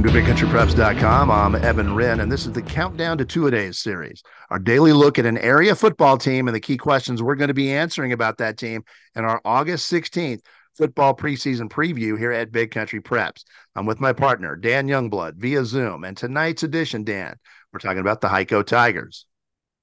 to BigCountryPreps.com. I'm Evan Wren, and this is the Countdown to Two-A-Days series, our daily look at an area football team and the key questions we're going to be answering about that team in our August 16th football preseason preview here at Big Country Preps. I'm with my partner, Dan Youngblood, via Zoom, and tonight's edition, Dan, we're talking about the Hico Tigers.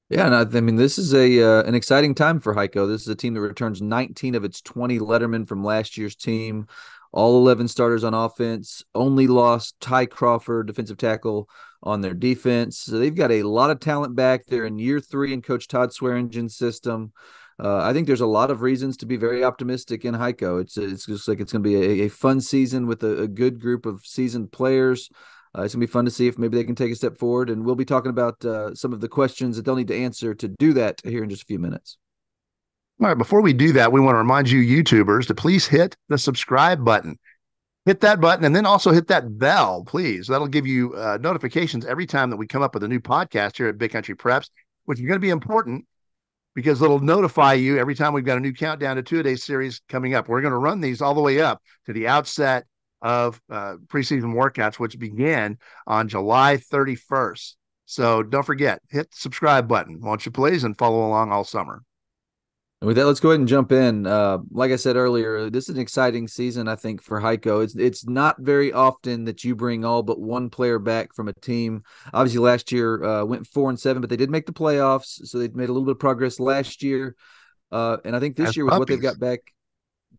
Yeah, and I mean, this is an exciting time for Hico. This is a team that returns 19 of its 20 lettermen from last year's team, all 11 starters on offense, only lost Ty Crawford, defensive tackle, on their defense. So they've got a lot of talent back there in year 3 in Coach Todd Swearingen's system. I think there's a lot of reasons to be very optimistic in Hico. It's just like it's going to be a fun season with a good group of seasoned players. It's going to be fun to see if maybe they can take a step forward. And we'll be talking about some of the questions that they'll need to answer to do that here in just a few minutes. All right, before we do that, we want to remind you YouTubers to please hit the subscribe button. Hit that button and then also hit that bell, please. That'll give you notifications every time that we come up with a new podcast here at Big Country Preps, which is going to be important because it'll notify you every time we've got a new Countdown to Two-A-Days series coming up. We're going to run these all the way up to the outset of preseason workouts, which began on July 31st. So don't forget, hit the subscribe button, won't you please, and follow along all summer. And with that, let's go ahead and jump in. Like I said earlier, this is an exciting season, I think, for Hico. It's not very often that you bring all but one player back from a team. Obviously, last year went 4-7, but they did make the playoffs, so they made a little bit of progress last year. And I think this As year with what they've got back,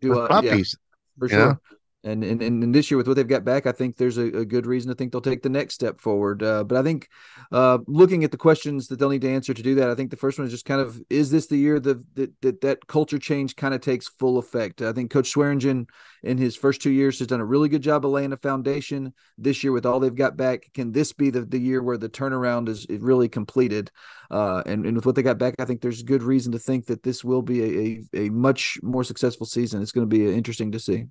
As yeah, puppies, for you know? sure. And this year with what they've got back, I think there's a good reason to think they'll take the next step forward. But I think looking at the questions that they'll need to answer to do that, I think the first one is just kind of, is this the year that culture change kind of takes full effect? I think Coach Swearingen in his first 2 years has done a really good job of laying a foundation. This year with all they've got back, can this be the year where the turnaround is really completed? And with what they got back, I think there's good reason to think that this will be a much more successful season. It's going to be interesting to see.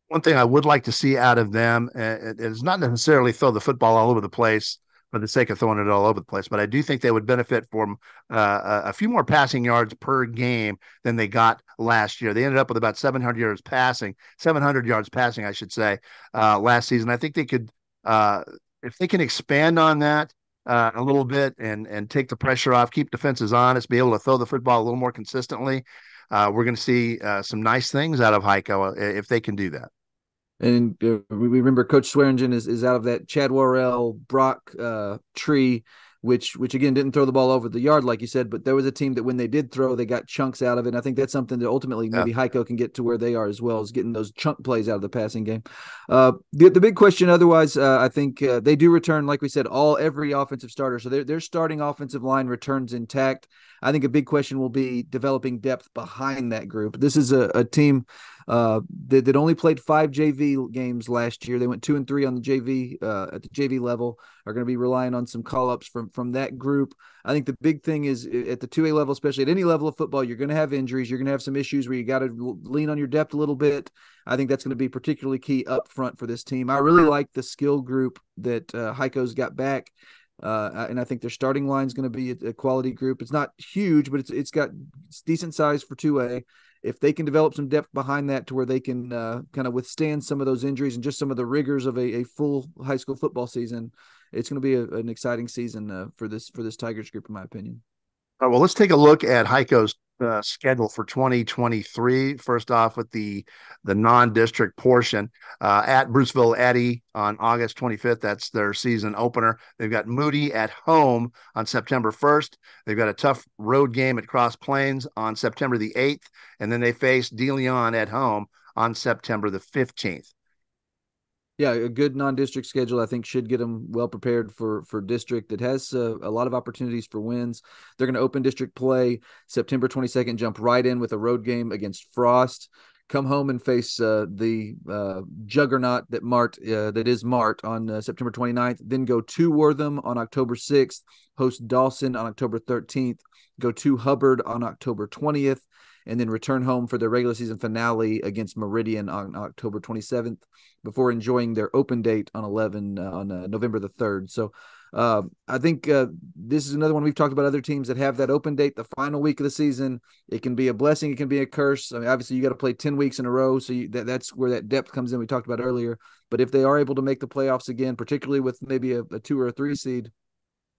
One thing I would like to see out of them is not necessarily throw the football all over the place for the sake of throwing it all over the place, but I do think they would benefit from a few more passing yards per game than they got last year. They ended up with about 700 yards passing, I should say, last season. I think they could, if they can expand on that a little bit and take the pressure off, keep defenses honest, be able to throw the football a little more consistently. We're going to see some nice things out of Hico if they can do that. And we remember Coach Swearingen is out of that Chad Worrell Brock tree, which again didn't throw the ball over the yard like you said, but there was a team that when they did throw, they got chunks out of it. And I think that's something that ultimately maybe Hico can get to where they are as well, as getting those chunk plays out of the passing game. The big question, otherwise, I think they do return, like we said, every offensive starter, so their starting offensive line returns intact. I think a big question will be developing depth behind that group. This is a team that only played 5 JV games last year. They went 2-3 on the JV at the JV level. Are going to be relying on some call-ups from that group. I think the big thing is at the 2A level, especially at any level of football, you're going to have injuries. You're going to have some issues where you got to lean on your depth a little bit. I think that's going to be particularly key up front for this team. I really like the skill group that Hico's got back. And I think their starting line is going to be a quality group. It's not huge, but it's got decent size for 2A. If they can develop some depth behind that to where they can kind of withstand some of those injuries and just some of the rigors of a full high school football season, it's going to be an exciting season for this Tigers group, in my opinion. All right, well, let's take a look at Hico's schedule for 2023. First off, with the non-district portion at Bruceville Eddy on August 25th. That's their season opener. They've got Moody at home on September 1st. They've got a tough road game at Cross Plains on September the 8th, and then they face De Leon at home on September the 15th. Yeah, a good non-district schedule, I think, should get them well prepared for district that has a lot of opportunities for wins. They're going to open district play September 22nd, jump right in with a road game against Frost, come home and face the juggernaut that is Mart on September 29th, then go to Wortham on October 6th, host Dawson on October 13th, go to Hubbard on October 20th, and then return home for their regular season finale against Meridian on October 27th before enjoying their open date on November the 3rd. So I think this is another one. We've talked about other teams that have that open date the final week of the season. It can be a blessing, it can be a curse. I mean, obviously you got to play 10 weeks in a row, so that's where that depth comes in we talked about earlier. But if they are able to make the playoffs again, particularly with maybe a 2 or a 3 seed,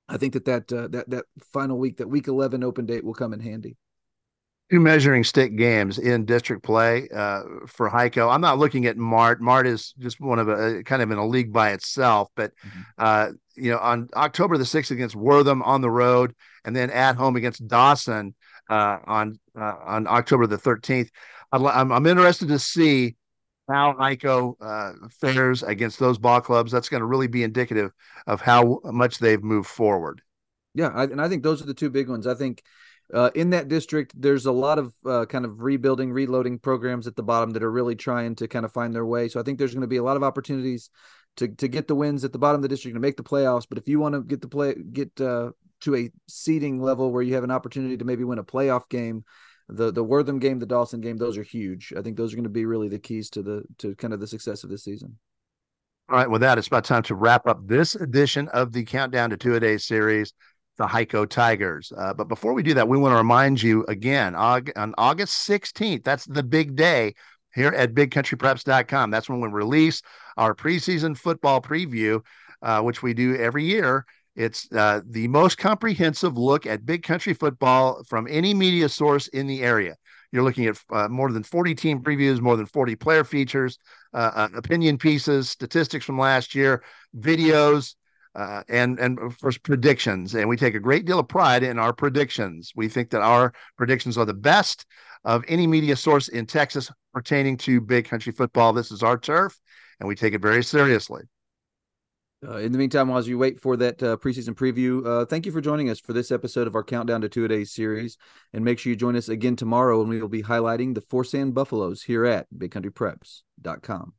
I think that final week, that week 11 open date, will come in handy. Two measuring stick games in district play for Hico. I'm not looking at Mart. Mart is just one of a kind of in a league by itself. But on October the 6th against Wortham on the road, and then at home against Dawson on October the 13th. I'm interested to see how Hico fares against those ball clubs. That's going to really be indicative of how much they've moved forward. Yeah, and I think those are the two big ones. I think in that district, there's a lot of kind of rebuilding, reloading programs at the bottom that are really trying to kind of find their way. So I think there's going to be a lot of opportunities to get the wins at the bottom of the district to make the playoffs. But if you want to get to a seeding level where you have an opportunity to maybe win a playoff game, the Wortham game, the Dawson game, those are huge. I think those are going to be really the keys to kind of the success of this season. All right, with that, it's about time to wrap up this edition of the Countdown to Two-A-Days series, the Hico Tigers. But before we do that, we want to remind you again, on August 16th, that's the big day here at bigcountrypreps.com. That's when we release our preseason football preview, which we do every year. It's the most comprehensive look at big country football from any media source in the area. You're looking at more than 40 team previews, more than 40 player features, opinion pieces, statistics from last year, videos, and of course predictions. And we take a great deal of pride in our predictions. We think that our predictions are the best of any media source in Texas pertaining to big country football. This is our turf, and we take it very seriously. In the meantime, while you wait for that preseason preview, thank you for joining us for this episode of our Countdown to Two-A-Days series. And make sure you join us again tomorrow when we will be highlighting the Forsan Buffaloes here at bigcountrypreps.com.